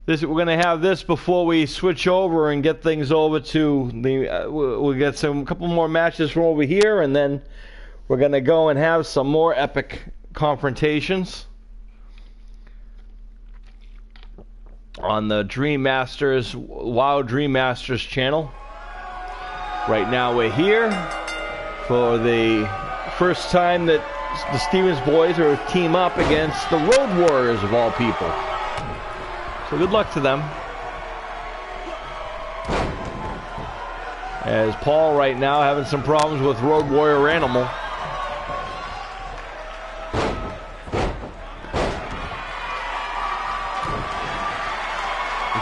We're going to have this before we switch over and get things over to the. We'll get a couple more matches from over here, and then we're going to go and have some more epic confrontations on the Dream Masters, WoW Dream Masters channel. Right now we're here for the first time that the Stevens boys are a team up against the Road Warriors of all people. So good luck to them. As Paul right now having some problems with Road Warrior Animal.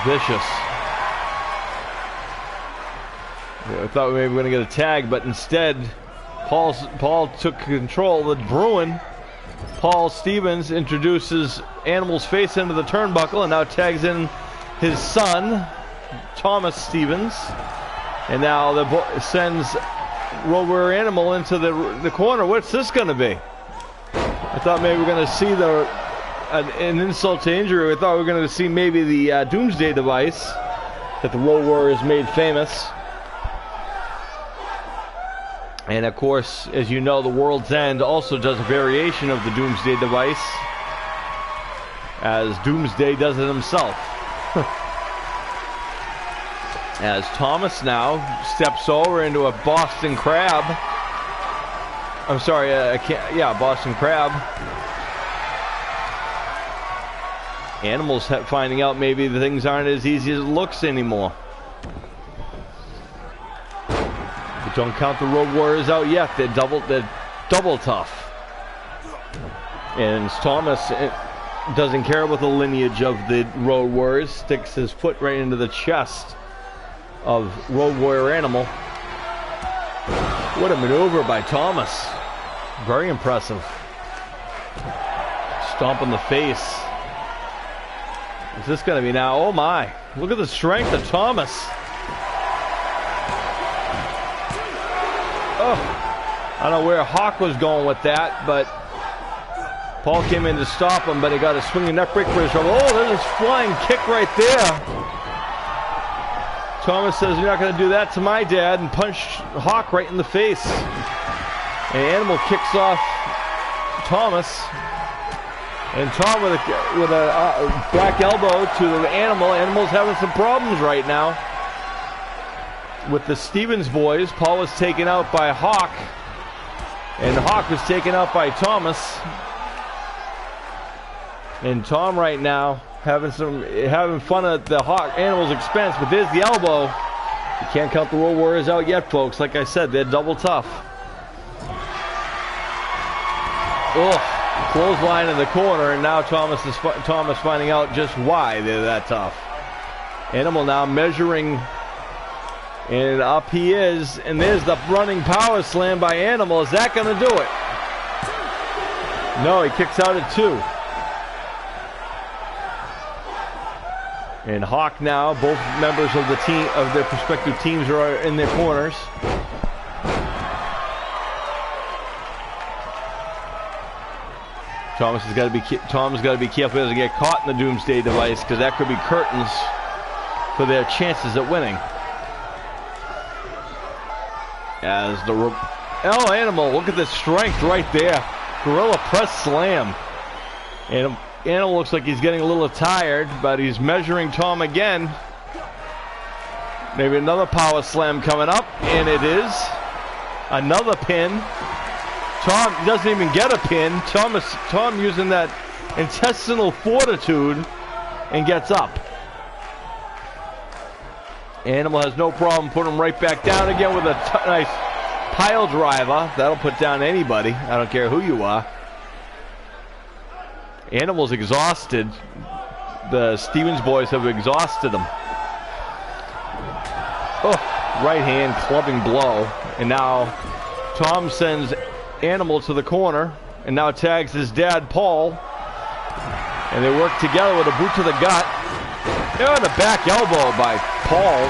Vicious. I thought maybe we were going to get a tag, but instead Paul took control. The Bruin, Paul Stevens, introduces Animal's face into the turnbuckle and now tags in his son, Thomas Stevens. And now sends Road Warrior Animal into the corner. What's this going to be? I thought maybe we were going to see an insult to injury. I thought we were going to see maybe the Doomsday device that the Road Warriors made famous. And of course, as you know, the World's End also does a variation of the Doomsday device, as Doomsday does it himself. As Thomas now steps over into a Boston Crab. I'm sorry, Boston Crab. Animals finding out maybe the things aren't as easy as it looks anymore. But don't count the Road Warriors out yet. They're double tough. And Thomas doesn't care about the lineage of the Road Warriors. Sticks his foot right into the chest of Road Warrior Animal. What a maneuver by Thomas. Very impressive. Stomp in the face. Is this going to be now? Oh my. Look at the strength of Thomas. Oh, I don't know where Hawk was going with that, but Paul came in to stop him, but he got a swinging neck break for his trouble. Oh, there's a flying kick right there. Thomas says, "You're not going to do that to my dad," and punched Hawk right in the face. And Animal kicks off Thomas. And Tom with a back elbow to the Animal. Animal's having some problems right now with the Stevens boys. Paul was taken out by Hawk, and Hawk was taken out by Thomas. And Tom right now having fun at the Hawk Animal's expense, but there's the elbow. You can't count the Road Warriors out yet, folks. Like I said, they're double tough. Oh. Clothesline in the corner, and now Thomas finding out just why they're that tough. Animal now measuring, and up he is, and there's the running power slam by Animal. Is that going to do it? No, he kicks out at 2. And Hawk now, both members of the team of their respective teams are in their corners. Thomas has got to be careful he doesn't get caught in the Doomsday device, because that could be curtains for their chances at winning. As the Animal, look at the strength right there. Gorilla press slam. And Animal looks like he's getting a little tired, but he's measuring Tom again. Maybe another power slam coming up, and it is another pin. Tom doesn't even get a pin. Tom using that intestinal fortitude and gets up. Animal has no problem putting him right back down again with a nice pile driver. That'll put down anybody. I don't care who you are. Animal's exhausted. The Stevens boys have exhausted him. Oh, right hand clubbing blow. And now Tom sends Animal to the corner, and now tags his dad, Paul. And they work together with a boot to the gut. And a back elbow by Paul.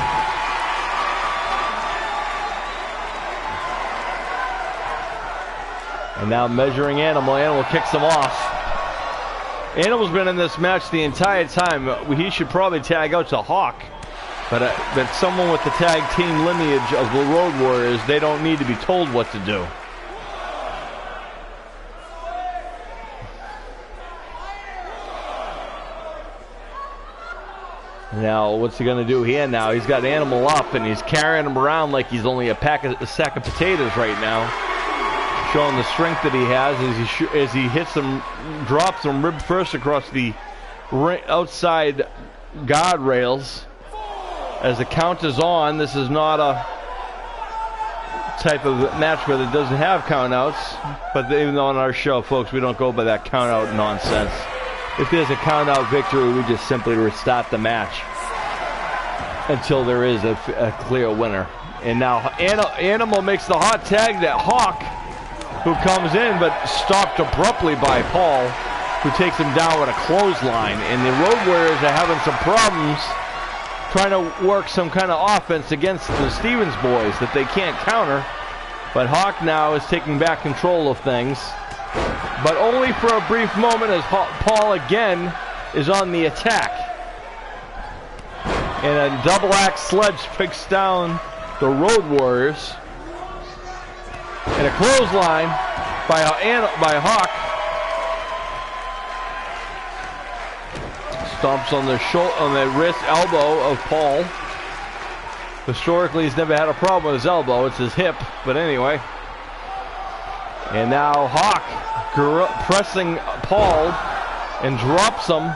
And now measuring Animal. Animal kicks him off. Animal's been in this match the entire time. He should probably tag out to Hawk. But someone with the tag team lineage of the Road Warriors, they don't need to be told what to do. Now, what's he going to do here now? He's got Animal up, and he's carrying him around like he's only a sack of potatoes right now. Showing the strength that he has as he hits him, drops him rib first across the outside guardrails. As the count is on, this is not a type of match where it doesn't have countouts. But even though on our show, folks, we don't go by that countout nonsense. If there's a count-out victory, we just simply restart the match until there is a clear winner. And now Animal makes the hot tag to Hawk, who comes in but stopped abruptly by Paul, who takes him down with a clothesline. And the Road Warriors are having some problems trying to work some kind of offense against the Stevens boys that they can't counter. But Hawk now is taking back control of things. But only for a brief moment as Paul again is on the attack. And a double axe sledge picks down the Road Warriors. And a clothesline by Hawk. Stomps on the wrist, elbow of Paul. Historically, he's never had a problem with his elbow. It's his hip. But anyway. And now Hawk pressing Paul and drops him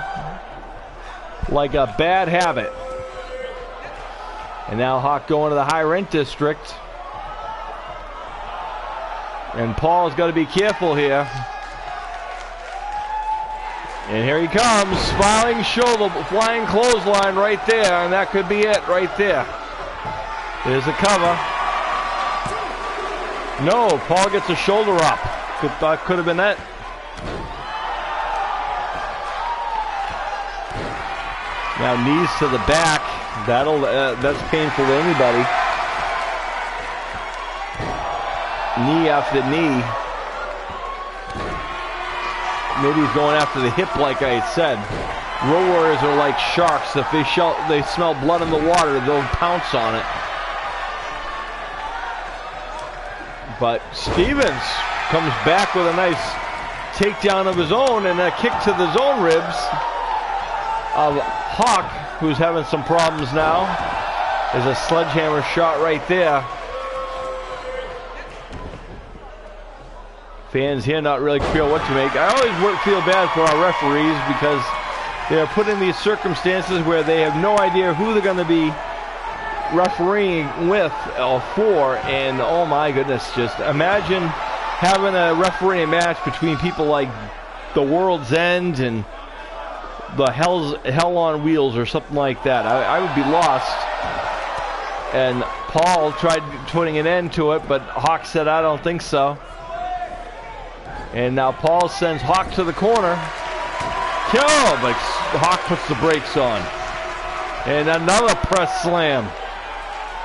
like a bad habit. And now Hawk going to the high rent district. And Paul's got to be careful here. And here he comes, smiling shoulder, flying clothesline right there, and that could be it right there. There's a cover. No, Paul gets a shoulder up. That could have been it. Now knees to the back. That's painful to anybody. Knee after knee. Maybe he's going after the hip, like I had said. Road Warriors are like sharks. If they smell blood in the water, they'll pounce on it. But Stevens comes back with a nice takedown of his own and a kick to the zone ribs of Hawk, who's having some problems now. There's a sledgehammer shot right there. Fans here not really sure what to make. I always feel bad for our referees because they are put in these circumstances where they have no idea who they're going to be refereeing with or for, and oh my goodness, just imagine having a referee match between people like the World's End and the Hell on Wheels or something like that. I would be lost. And Paul tried putting an end to it, but Hawk said, I don't think so. And now Paul sends Hawk to the corner. Oh, but Hawk puts the brakes on. And another press slam.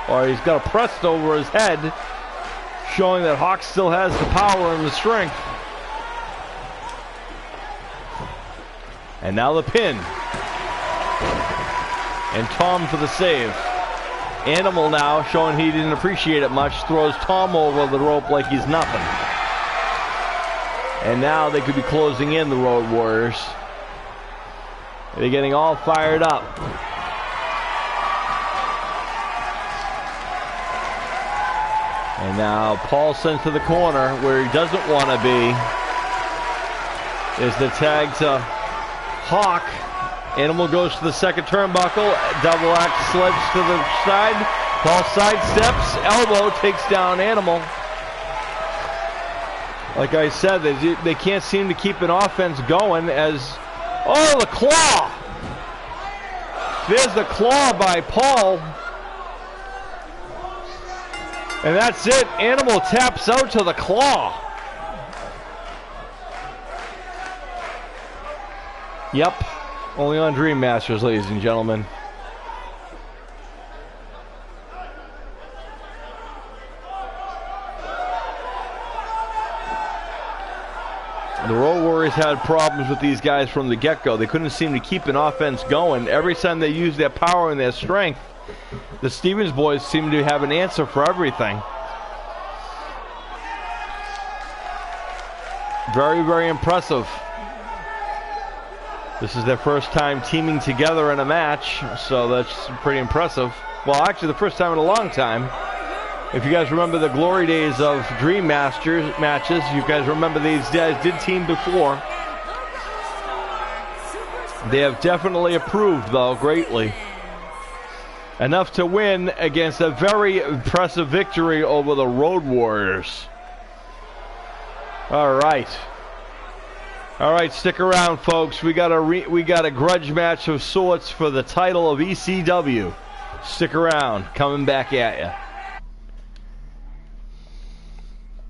Or he's got a press over his head, showing that Hawk still has the power and the strength. And now the pin. And Tom for the save. Animal now, showing he didn't appreciate it much, throws Tom over the rope like he's nothing. And now they could be closing in the Road Warriors. They're getting all fired up. And now Paul sent to the corner where he doesn't want to be. Is the tag to Hawk. Animal goes to the second turnbuckle. Double axe sledge to the side. Paul sidesteps. Elbow takes down Animal. Like I said, they can't seem to keep an offense going as... Oh, the claw! There's the claw by Paul. And that's it. Animal taps out to the claw. Yep. Only on Dream Masters, ladies and gentlemen. The Road Warriors had problems with these guys from the get-go. They couldn't seem to keep an offense going. Every time they used their power and their strength, the Stevens boys seemed to have an answer for everything. Very, very impressive. This is their first time teaming together in a match, so that's pretty impressive. Well, actually, the first time in a long time. If you guys remember the glory days of Dream Masters matches, you guys remember these guys did team before. They have definitely improved, though, greatly. Enough to win against a very impressive victory over the Road Warriors. All right. All right, stick around, folks. We got a grudge match of sorts for the title of ECW. Stick around. Coming back at you.